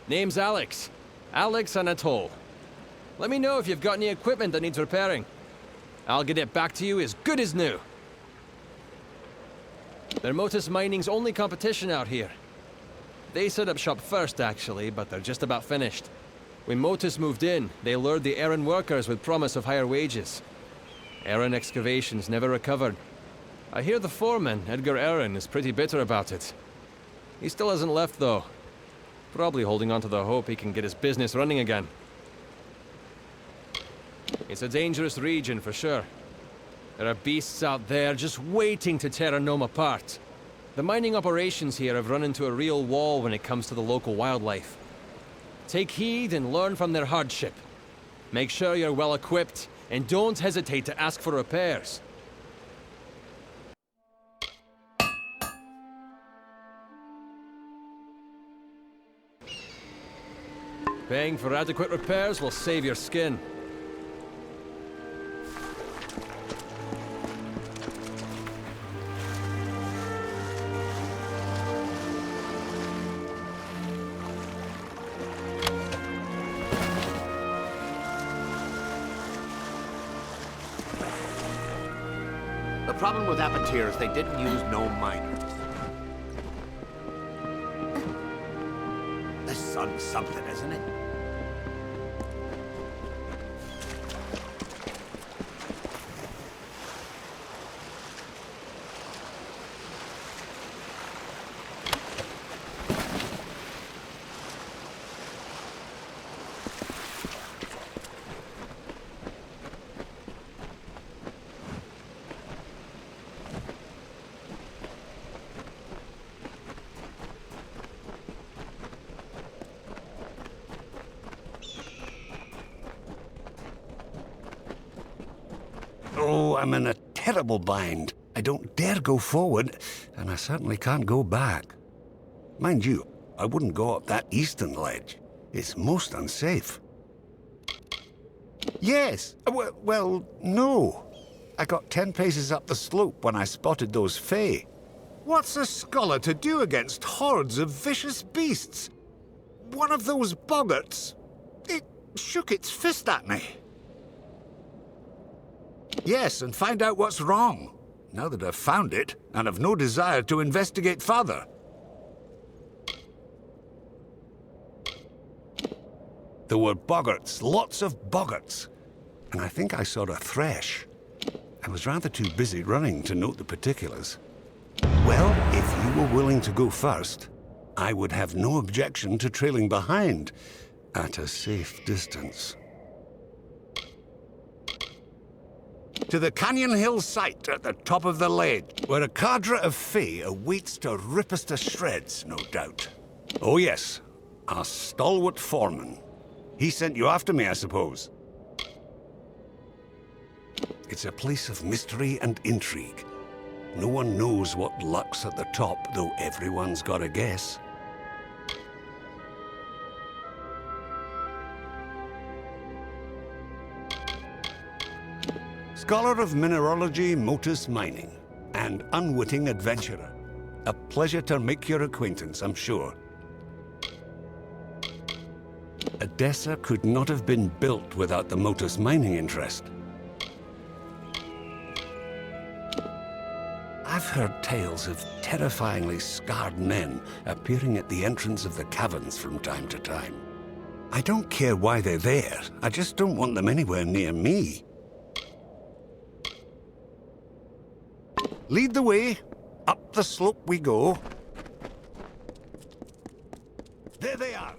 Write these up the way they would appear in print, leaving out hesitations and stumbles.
Name's Alex. Alex Anatole. Let me know if you've got any equipment that needs repairing. I'll get it back to you as good as new. They're Motus Mining's only competition out here. They set up shop first, actually, but they're just about finished. When Motus moved in, they lured the Erin workers with promise of higher wages. Erin excavations never recovered. I hear the foreman, Edgar Erin, is pretty bitter about it. He still hasn't left, though. Probably holding on to the hope he can get his business running again. It's a dangerous region, for sure. There are beasts out there just waiting to tear a gnome apart. The mining operations here have run into a real wall when it comes to the local wildlife. Take heed and learn from their hardship. Make sure you're well equipped, and don't hesitate to ask for repairs. Paying for adequate repairs will save your skin. The problem with Apatir is they didn't use no miners. The sun's something, isn't it? Oh, I'm in a terrible bind. I don't dare go forward, and I certainly can't go back. Mind you, I wouldn't go up that eastern ledge. It's most unsafe. Yes, well, no. I got 10 paces up the slope when I spotted those Fae. What's a scholar to do against hordes of vicious beasts? One of those boggarts, it shook its fist at me. Yes, and find out what's wrong. Now that I've found it, and have no desire to investigate further. There were boggarts, lots of boggarts. And I think I saw a thresh. I was rather too busy running to note the particulars. Well, if you were willing to go first, I would have no objection to trailing behind, at a safe distance. To the Canyon Hill site at the top of the ledge, where a cadre of Fae awaits to rip us to shreds, no doubt. Oh yes, our stalwart foreman. He sent you after me, I suppose. It's a place of mystery and intrigue. No one knows what lurks at the top, though everyone's got a guess. Scholar of Mineralogy, Motus Mining, and unwitting adventurer. A pleasure to make your acquaintance, I'm sure. Edessa could not have been built without the Motus mining interest. I've heard tales of terrifyingly scarred men appearing at the entrance of the caverns from time to time. I don't care why they're there, I just don't want them anywhere near me. Lead the way. Up the slope we go. There they are.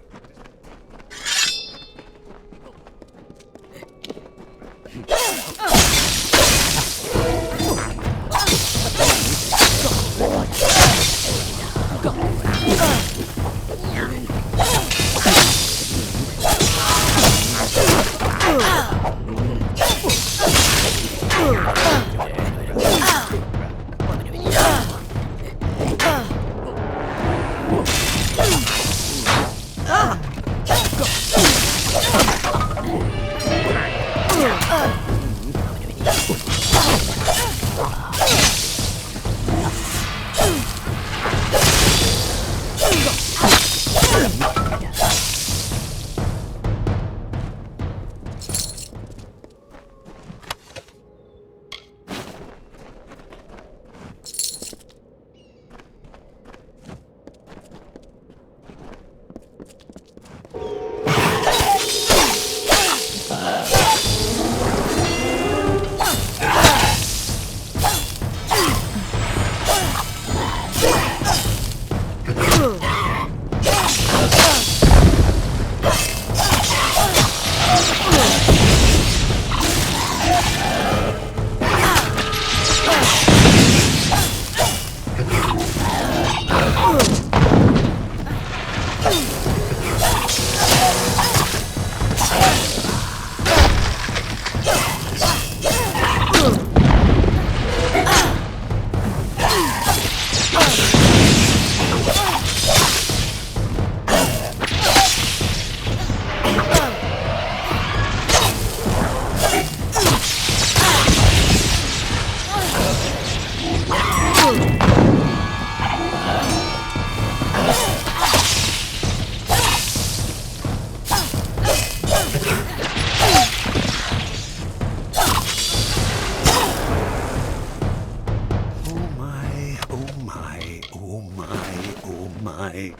I...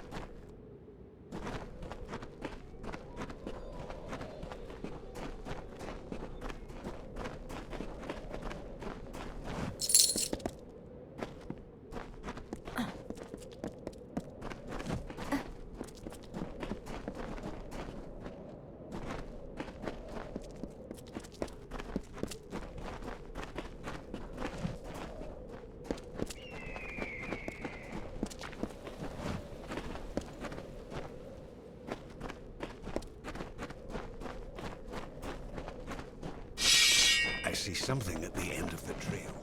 I see something at the end of the trail.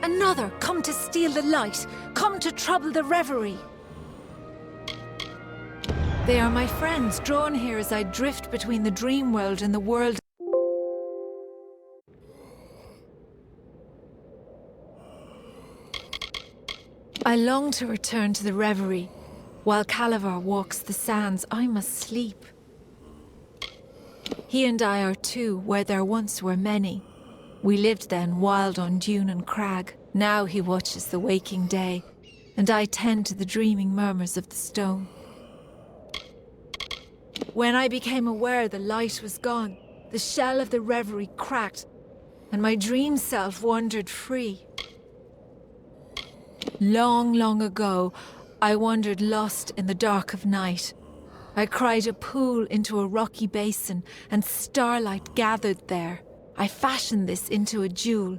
Another, come to steal the light, come to trouble the reverie. They are my friends, drawn here as I drift between the dream world and the world. I long to return to the reverie. While Calavar walks the sands, I must sleep. He and I are two, where there once were many. We lived then wild on dune and crag. Now he watches the waking day, and I tend to the dreaming murmurs of the stone. When I became aware the light was gone, the shell of the reverie cracked, and my dream self wandered free. Long, long ago, I wandered lost in the dark of night. I cried a pool into a rocky basin, and starlight gathered there. I fashioned this into a jewel,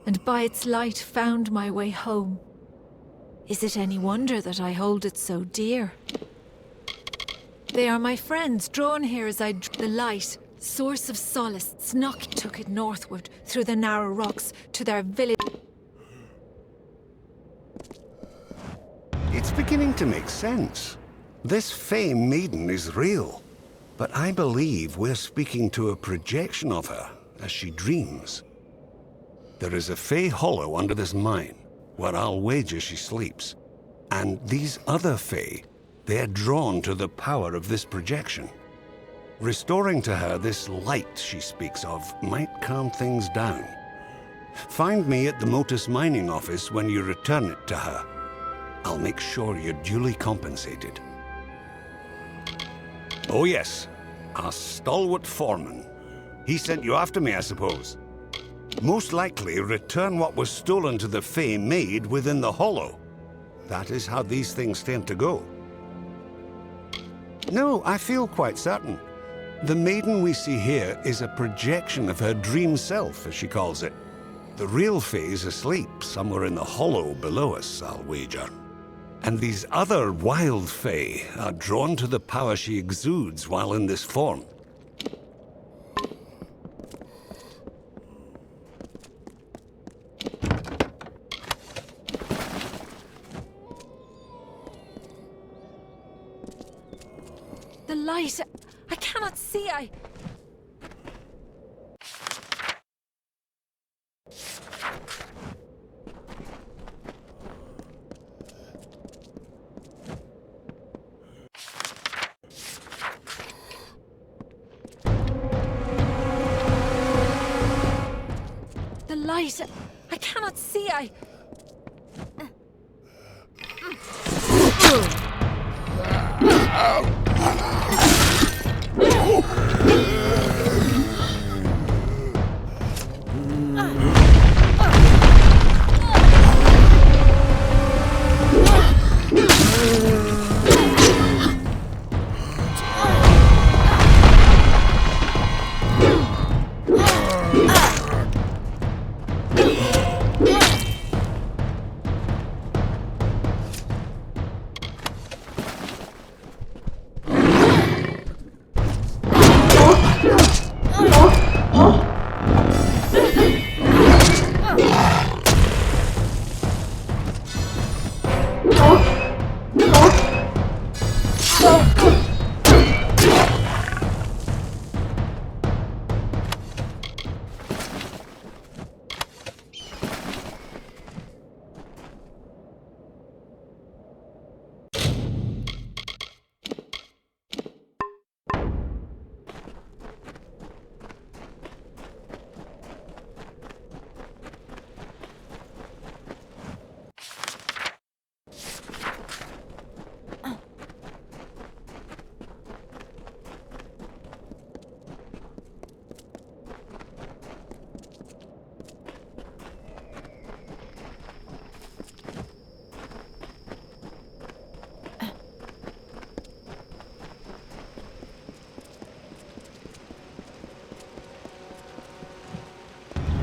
and by its light found my way home. Is it any wonder that I hold it so dear? They are my friends, drawn here as I the light, source of solace. Snuck took it northward, through the narrow rocks, to their village. It's beginning to make sense. This Fey maiden is real, but I believe we're speaking to a projection of her as she dreams. There is a Fey hollow under this mine, where I'll wager she sleeps. And these other Fey, they're drawn to the power of this projection. Restoring to her this light she speaks of might calm things down. Find me at the Motus mining office when you return it to her. I'll make sure you're duly compensated. Oh yes, our stalwart foreman. He sent you after me, I suppose. Most likely return what was stolen to the Fey maid within the hollow. That is how these things tend to go. No, I feel quite certain. The maiden we see here is a projection of her dream self, as she calls it. The real Fey's asleep somewhere in the hollow below us, I'll wager. And these other wild Fey are drawn to the power she exudes while in this form. The light, I cannot see, The light, I cannot see,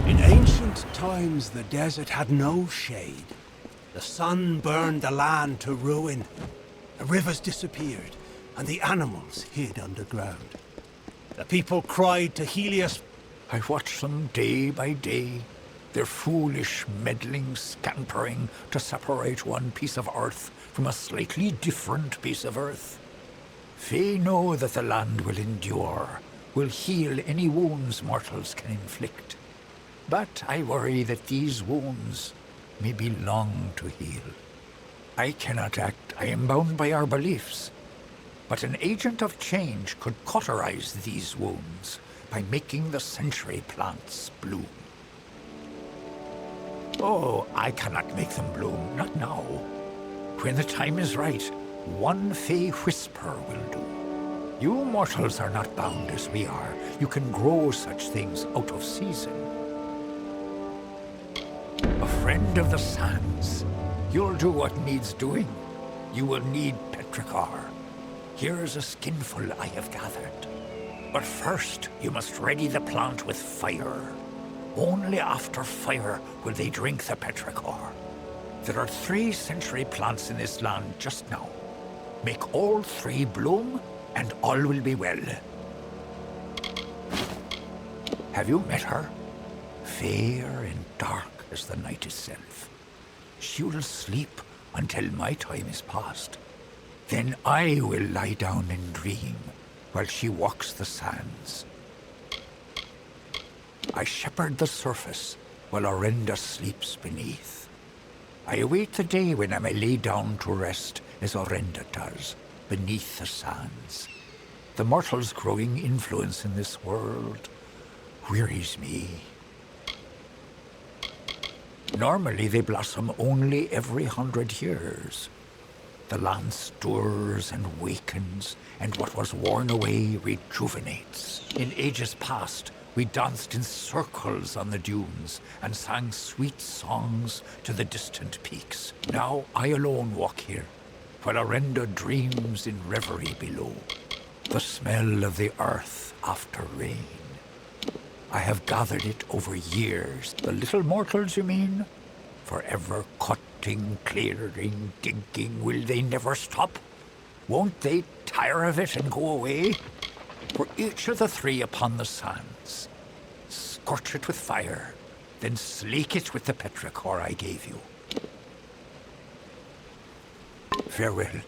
In ancient times, the desert had no shade. The sun burned the land to ruin. The rivers disappeared, and the animals hid underground. The people cried to Helios. I watch them day by day, their foolish, meddling scampering to separate one piece of earth from a slightly different piece of earth. They know that the land will endure, will heal any wounds mortals can inflict. But I worry that these wounds may be long to heal. I cannot act, I am bound by our beliefs. But an agent of change could cauterize these wounds by making the century plants bloom. Oh, I cannot make them bloom, not now. When the time is right, one fey whisper will do. You mortals are not bound as we are. You can grow such things out of season. A friend of the sands. You'll do what needs doing. You will need petrichor. Here's a skinful I have gathered. But first, you must ready the plant with fire. Only after fire will they drink the petrichor. There are 3 century plants in this land just now. Make all 3 bloom, and all will be well. Have you met her? Fair and dark as the night itself. She will sleep until my time is past. Then I will lie down and dream while she walks the sands. I shepherd the surface while Orenda sleeps beneath. I await the day when I may lay down to rest as Orenda does, beneath the sands. The mortal's growing influence in this world wearies me. Normally they blossom only every 100 years. The land stirs and wakens, and what was worn away rejuvenates. In ages past, we danced in circles on the dunes and sang sweet songs to the distant peaks. Now I alone walk here, while Orenda dreams in reverie below. The smell of the earth after rain. I have gathered it over years. The little mortals, you mean? Forever cutting, clearing, digging, will they never stop? Won't they tire of it and go away? For each of the 3 upon the sands, scorch it with fire, then slake it with the petrichor I gave you. Farewell.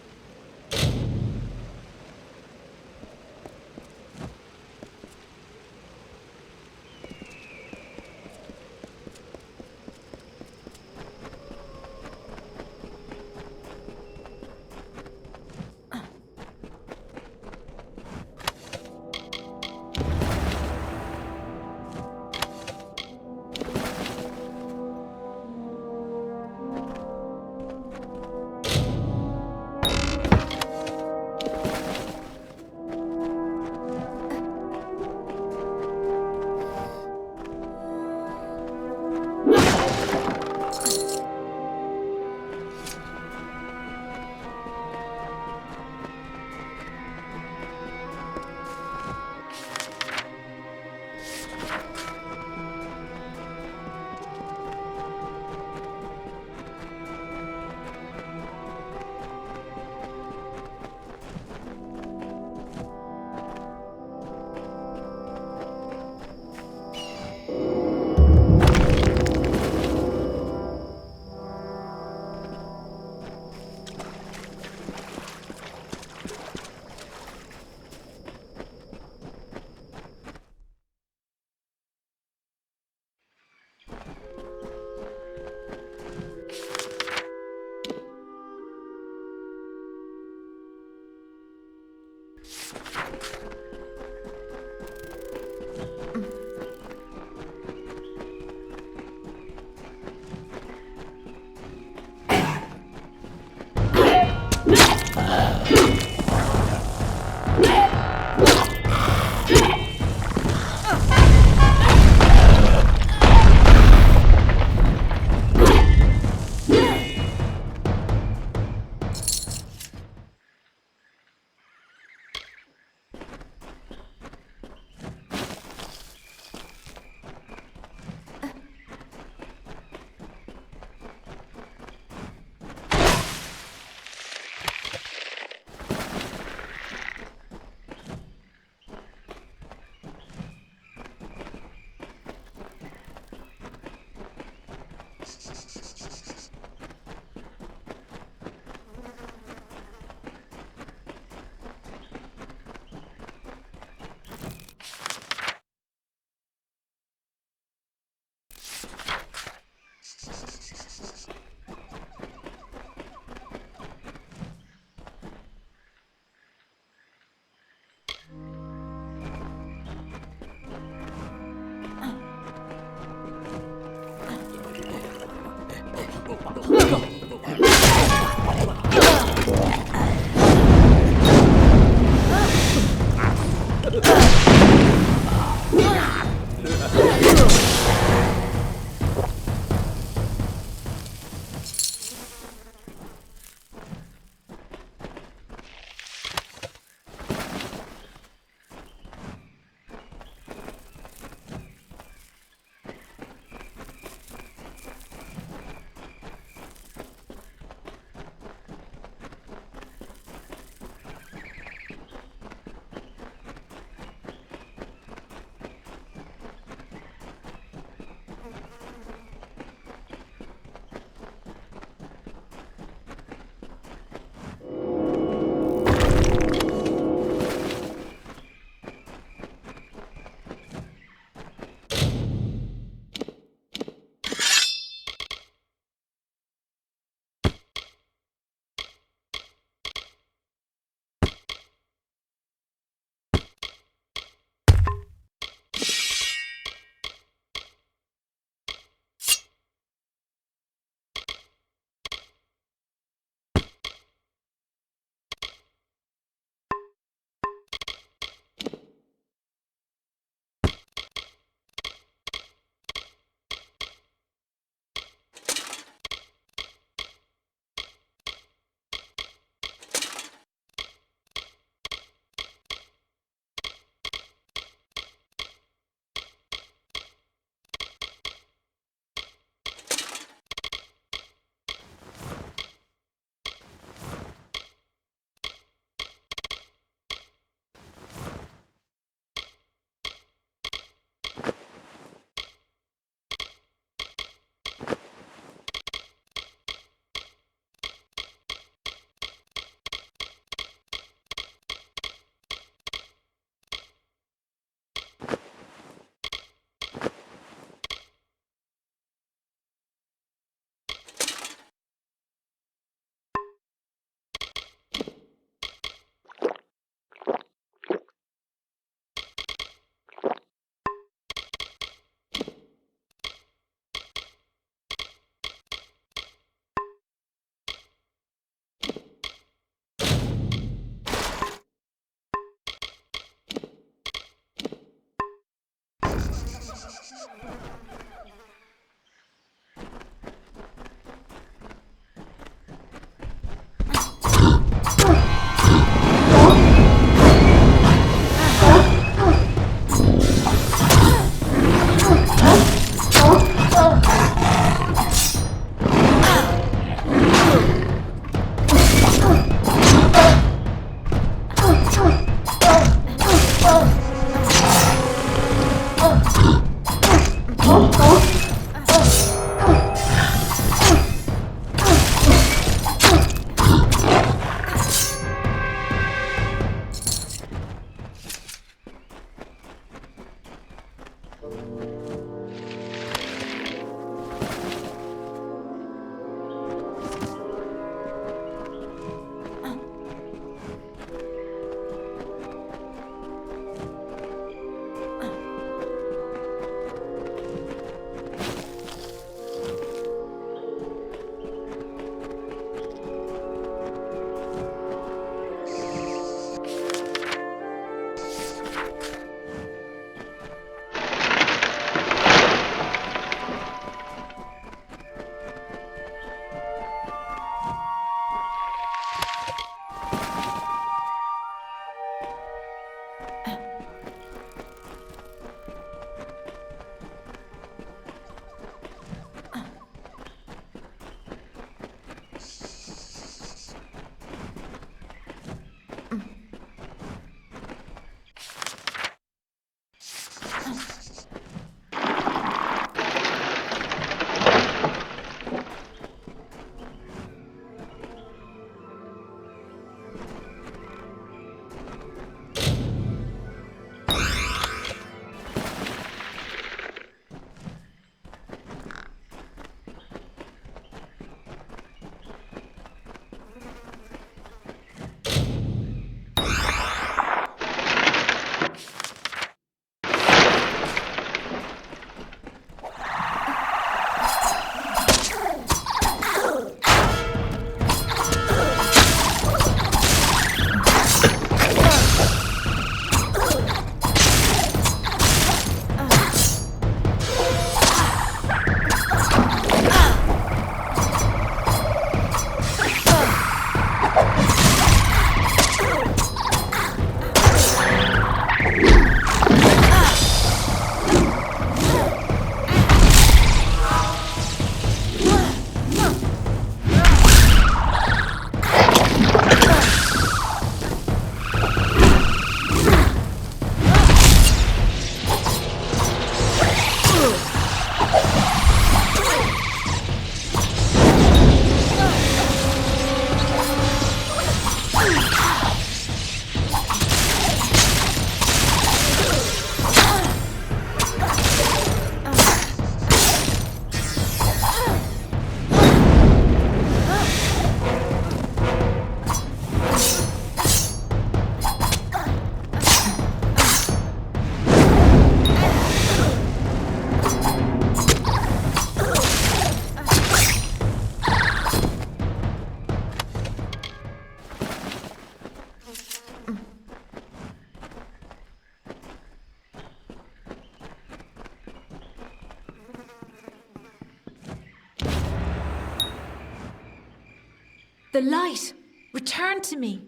The light! Return to me!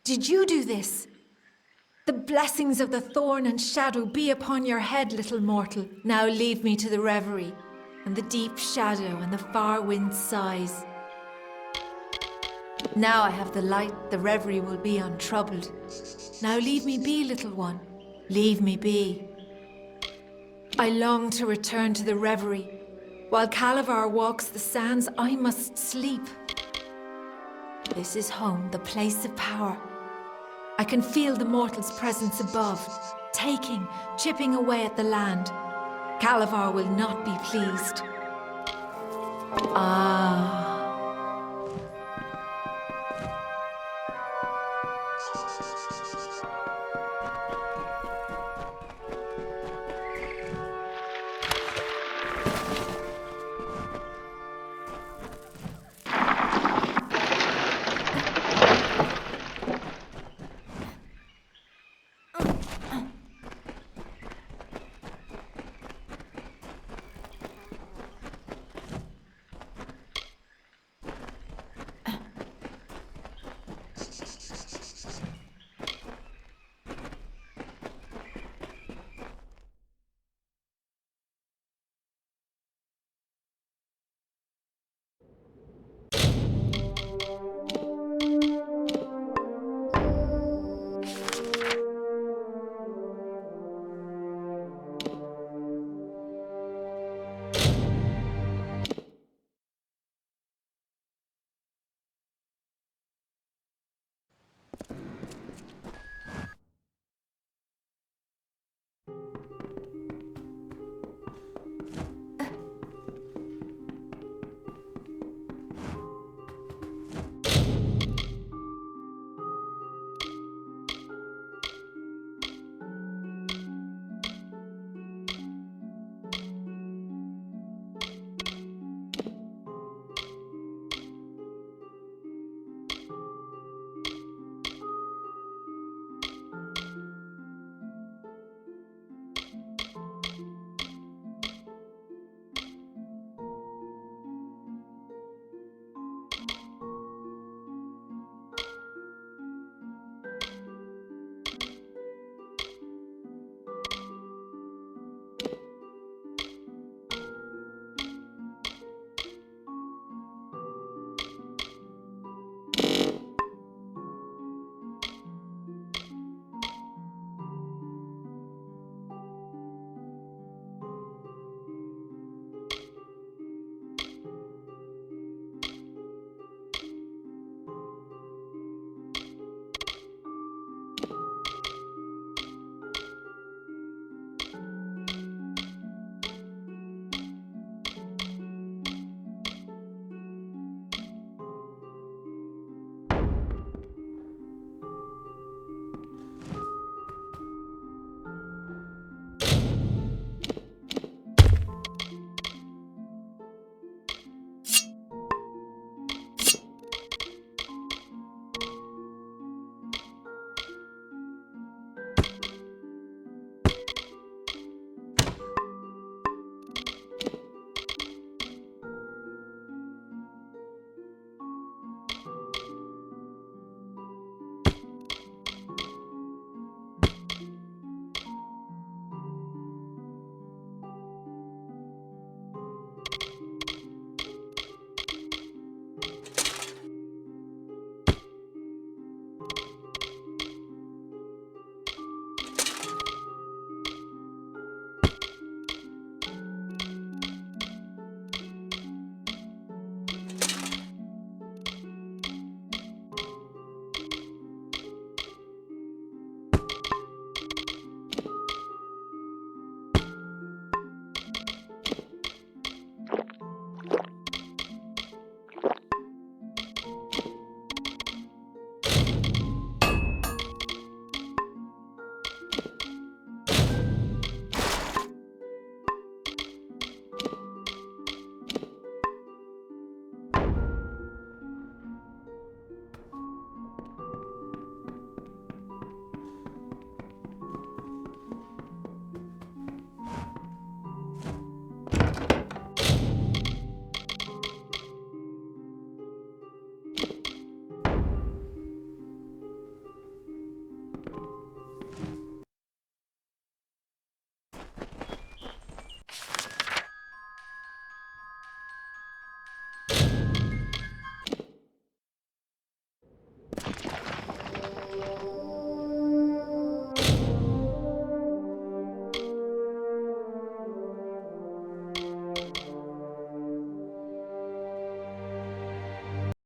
Did you do this? The blessings of the thorn and shadow be upon your head, little mortal. Now leave me to the reverie, and the deep shadow and the far wind sighs. Now I have the light, the reverie will be untroubled. Now leave me be, little one. Leave me be. I long to return to the reverie. While Calavar walks the sands, I must sleep. This is home, the place of power. I can feel the mortal's presence above, taking, chipping away at the land. Calavar will not be pleased. Ah.